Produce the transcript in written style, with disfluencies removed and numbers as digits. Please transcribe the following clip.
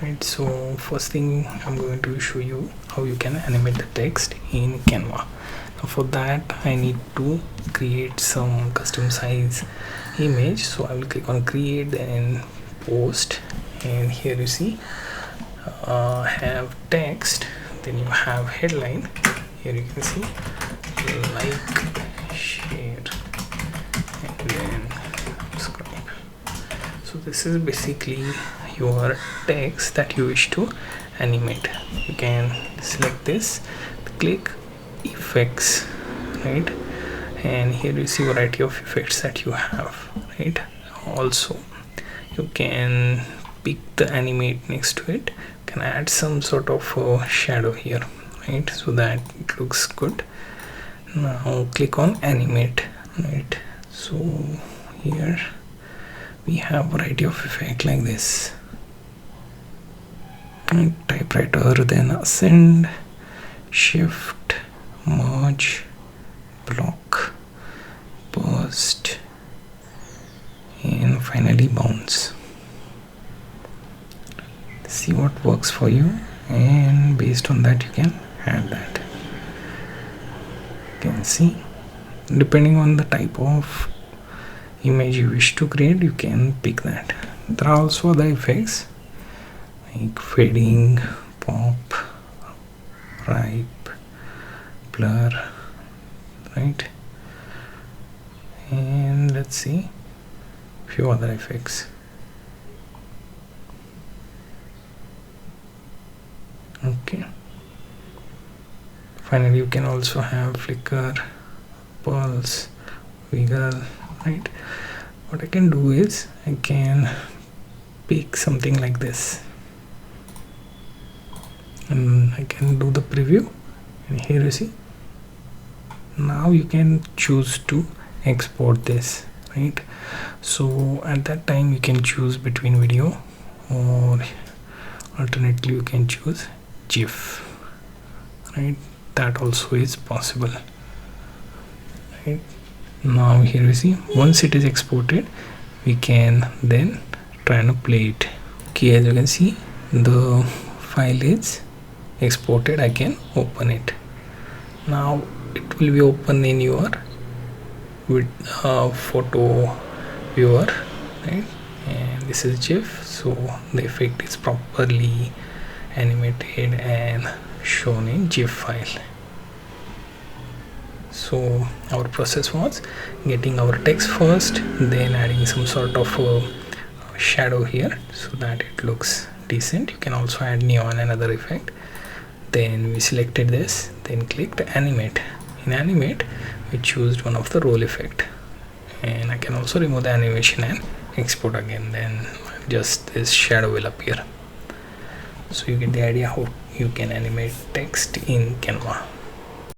right? So first thing I'm going to show you how you can animate the text in Canva. Now for that I need to create some custom size image, so I will click on create, then post, and here you see have text, then you have headline. Here you can see like, share, and then subscribe. So this is basically your text that you wish to animate. You can select this, click effects, right, and here you see variety of effects that you have, right? Also you can pick the animate next to it, you can add some sort of shadow here, right, so that it looks good. Now click on animate, right? So here we have variety of effect like this, and typewriter, then ascend, shift, merge, block, burst, and finally bounce. See what works for you, and based on that you can add that. You can see depending on the type of image you wish to create, you can pick that. There are also other effects like fading, pop, ripe, blur, right? And let's see a few other effects. Okay, finally you can also have flicker, pulse, wiggle, right? What I can do is I can pick something like this, and I can do the preview, and here you see now you can choose to export this, right? So at that time you can choose between video, or alternately you can choose GIF, right? That also is possible, right? Now here you see once it is exported we can then try to play it. Okay, as you can see the file is exported. I can open it. Now it will be open in your with photo viewer, right? And this is GIF, so the effect is properly animated and shown in GIF file. So our process was getting our text first, then adding some sort of shadow here so that it looks decent. You can also add neon and other effect. Then we selected this, then clicked animate. In animate we choose one of the roll effect, and I can also remove the animation and export again, then just this shadow will appear. So you get the idea how you can animate text in Canva.